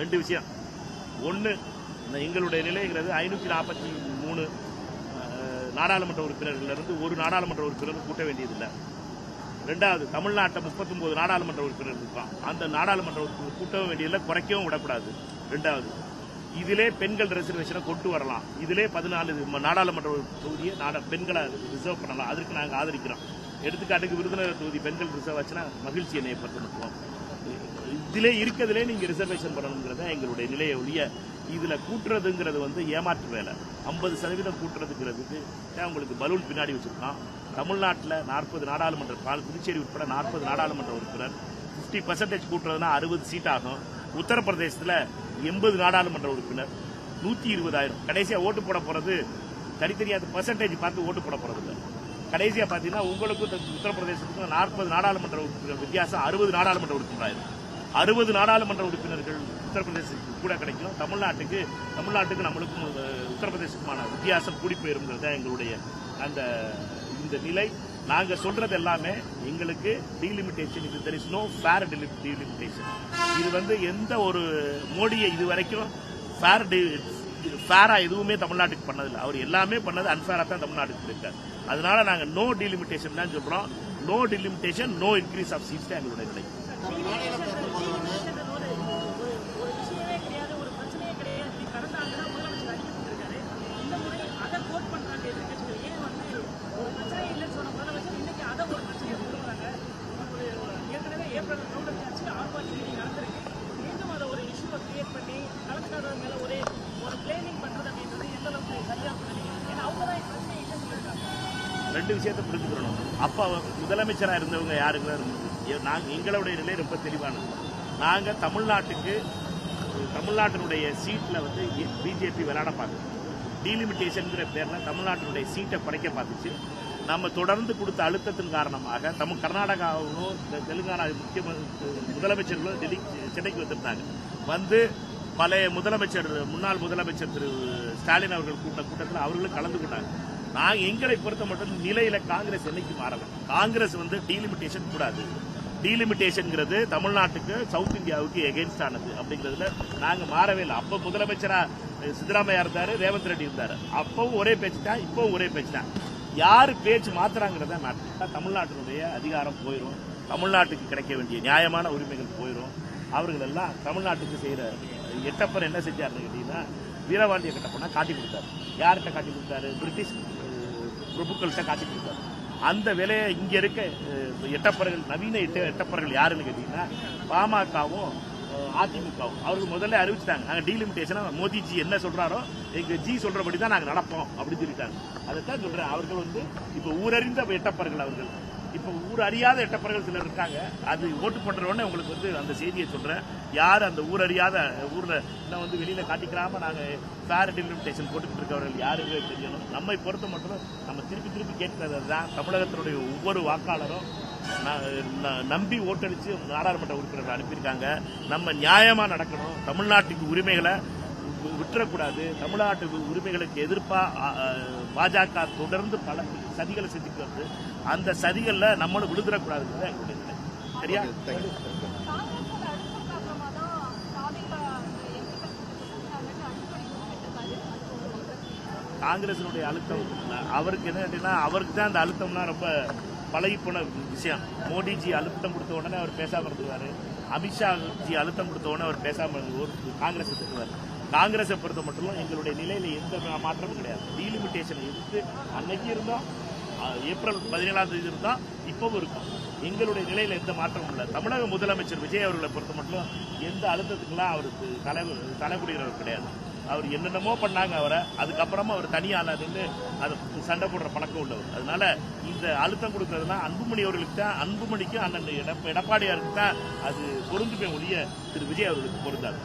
ரெண்டு விஷயம். ஒன்று, எங்களுடைய நிலைங்கிறது 543 நாடாளுமன்ற உறுப்பினர்களிலிருந்து ஒரு நாடாளுமன்ற உறுப்பினர் கூட்ட வேண்டியதில்லை. ரெண்டாவது, தமிழ்நாட்டை 39 நாடாளுமன்ற உறுப்பினர் இருக்கான். அந்த நாடாளுமன்ற உறுப்பினர் கூட்டவும் வேண்டியதில்லை, குறைக்கவும் விடக்கூடாது. ரெண்டாவது, இதிலே பெண்கள் ரிசர்வேஷனை கொண்டு வரலாம். இதிலே 14 நாடாளுமன்ற தொகுதியை பெண்களை ரிசர்வ் பண்ணலாம். அதற்கு நாங்கள் ஆதரிக்கிறோம். எடுத்துக்காட்டுக்கு விருதுநகர் தொகுதி பெண்கள் ரிசர்வ் ஆச்சுன்னா மகிழ்ச்சி என்னை பொறுத்த மட்டும். இதிலே இருக்கிறதுலே நீங்க ரிசர்வேஷன் பண்ணணுங்கிறத எங்களுடைய நிலையை ஒழிய இதுல கூட்டுறதுங்கிறது ஏமாற்று வேலை. 50% கூட்டுறதுங்கிறதுக்கு உங்களுக்கு பலூன் பின்னாடி வச்சிருக்கான். தமிழ்நாட்டில் 40 நாடாளுமன்ற, புதுச்சேரி உட்பட 40 நாடாளுமன்ற உறுப்பினர், 50% கூட்டுறதுனா 60 சீட் ஆகும். உத்தரப்பிரதேசத்தில் 80 நாடாளுமன்ற உறுப்பினர், 120,000. கடைசியா ஓட்டு போட போறது தனித்தனியாக பர்சன்டேஜ் பார்த்து ஓட்டு போட போறது இல்லை. கடைசியா பாத்தீங்கன்னா உங்களுக்கும் உத்தரப்பிரதேசத்துக்கும் 40 நாடாளுமன்ற உறுப்பினர் வித்தியாசம் 60 நாடாளுமன்ற உறுப்பினர். 60 நாடாளுமன்ற உறுப்பினர்கள் உத்தரப்பிரதேசத்துக்கு கூட கிடைக்கும். தமிழ்நாட்டுக்கு நம்மளுக்கும் உத்தரப்பிரதேசத்துக்குமான வித்தியாசம் கூடி போயிருங்கிறத எங்களுடைய இந்த நிலை. நாங்க சொல்றது எல்லாமே எங்களுக்கு டீலிமிட்டேஷன். இது there is no fair delimitation. இது எந்த ஒரு மோடியை இது வரைக்கும் ஃபேரா எதுவுமே தமிழ்நாட்டுக்கு பண்ணதில்லை. அவர் எல்லாமே பண்ணது அன்ஃபேரா தான் தமிழ்நாட்டுக்கு இருக்காரு. அதனால நாங்க நோ டீலிமிட்டேஷன் தான் சொல்றோம். No delimitation, no increase of seats தான் எங்களுடைய நிலை. ரெண்டு விஷயத்தை புரிஞ்சுக்கணும். அப்ப முதலமைச்சராக இருந்தவங்க யாருங்க இருந்தது? எங்களுடைய நிலை ரொம்ப தெளிவானது. நாங்க தமிழ்நாட்டினுடைய சீட்ல பிஜேபி விளையாட பார்த்து டீலிமிட்டேஷன் பேர்ல தமிழ்நாட்டினுடைய சீட்டை குறைக்க பார்த்துச்சு. நம்ம தொடர்ந்து கொடுத்த அழுத்தத்தின் காரணமாக கர்நாடகாவும் தெலுங்கானா முதலமைச்சர்களும் சென்னைக்கு வந்திருந்தாங்க. பழைய முன்னாள் முதலமைச்சர் திரு ஸ்டாலின் அவர்கள் கூட்டத்தில் அவர்களும் கலந்து கொண்டாங்க. எங்களை பொறுத்த மட்டும் நிலையில காங்கிரஸ் என்னைக்கு மாறல. காங்கிரஸ் டீலிமிட்டேஷன் கூடாது. டீலிமிட்டேஷன் தமிழ்நாட்டுக்கு சவுத் இந்தியாவுக்கு எகென்ஸ்ட் ஆனது அப்படிங்கிறதுல நாங்க மாறவே இல்லை. அப்ப முதலமைச்சரா சித்தராமையா இருந்தாரு, ரேவந்த் ரெட்டி இருந்தாரு. அப்பவும் ஒரே பேச்சு தான், இப்பவும் ஒரே பேச்சு தான். யாரு பேச்சு மாத்துறாங்கிறத தமிழ்நாட்டினுடைய அதிகாரம் போயிடும். தமிழ்நாட்டுக்கு கிடைக்க வேண்டிய நியாயமான உரிமைகள் போயிடும். அவர்கள் எல்லாம் தமிழ்நாட்டுக்கு செய்யற எட்டப்பர் என்ன செஞ்சாருன்னு கேட்டீங்கன்னா, வீரபாண்டிய கட்டப்பனா காட்டி கொடுத்தாரு. யார்கிட்ட காட்டி கொடுத்தாரு? பிரிட்டிஷ் பிரபுக்கள்கிட்ட காட்டி கொடுத்தாரு. அந்த வேலையை இங்க இருக்க எட்டப்பர்கள், நவீன எட்டப்பர்கள் யாருன்னு கேட்டீங்கன்னா பாமகவும் அதிமுகவும் அவர்கள் முதல்ல அறிவிச்சுட்டாங்க. நாங்க டீலிமிட்டேஷன் மோடிஜி என்ன சொல்றாரோ எங்க ஜி சொல்றபடி தான் நாங்க நடப்போம் அப்படின்னு சொல்லிட்டாங்க. அதைத்தான் சொல்றேன். அவர்கள் இப்ப ஊரறிந்த எட்டப்பர்கள், அவர்கள் இப்ப ஊர் அறியாத எட்டப்பர்கள் சிலர் இருக்காங்க. அது ஓட்டு போட்ட உடனே உங்களுக்கு அந்த செய்தியை சொல்றேன். யார் அந்த ஊர் அறியாத ஊர்ல இன்னும் வெளியில காட்டிக்கிறாம நாங்க ஃபேர் டீலிமிட்டேஷன் போட்டுக்கிட்டு இருக்கவர்கள் யாருமே தெரியணும். நம்மை பொறுத்த மட்டும் நம்ம திருப்பி கேட்கிறது தான், தமிழகத்தினுடைய ஒவ்வொரு வாக்காளரும் நம்பி ஓட்டளிச்சு நாடாளுமன்ற உறுப்பினர்கள் அனுப்பியிருக்காங்க. நம்ம நியாயமா நடக்கணும். தமிழ்நாட்டுக்கு உரிமைகளை விட்டுறக்கூடாது. தமிழ்நாட்டு உரிமைகளுக்கு எதிர்ப்பா பாஜக தொடர்ந்து பல சதிகளை செஞ்சுட்டு வருது. அந்த சதிகள்ல நம்மளும் விழுந்துடக்கூடாதுங்கிறது எங்களுடைய நிலை. சரியா? காங்கிரசினுடைய அழுத்தம் அவருக்கு என்ன கேட்டீங்கன்னா, அவருக்கு தான் அந்த அழுத்தம்னா ரொம்ப பழகி போன விஷயம். மோடிஜி அழுத்தம் கொடுத்த உடனே அவர் பேசாம இருந்துருவாரு. அமித்ஷா ஜி அழுத்தம் கொடுத்த உடனே அவர் பேசாம காங்கிரஸ் திட்டுவார். காங்கிரஸை பொறுத்த மட்டும் எங்களுடைய நிலையில எந்த மாற்றமும் கிடையாது. டீலிமிட்டேஷன் எதிர்த்து அன்னைக்கு இருந்தோம், ஏப்ரல் 17ஆம் தேதி இருந்தா இப்பவும் இருக்கும். எங்களுடைய நிலையில எந்த மாற்றமும் இல்லை. தமிழக முதலமைச்சர் விஜய் அவர்களை பொறுத்த மட்டும் எந்த அழுத்தத்துக்கெல்லாம் அவருக்கு தலைகுடிகிறவர் கிடையாது. அவர் என்னென்னமோ பண்ணாங்க அவரை, அதுக்கப்புறமா அவர் தனியால நின்று அதை சண்டை போடுற பழக்கம் உள்ளவர். அதனால இந்த அழுத்தம் கொடுக்கறதுனா அன்புமணி அவர்களுக்கு தான், அன்புமணிக்கும் அண்ணன் எடப்பாடியாருக்கு தான் அது பொருந்துமே ஒழிய திரு விஜய் அவர்களுக்கு பொருந்தாது.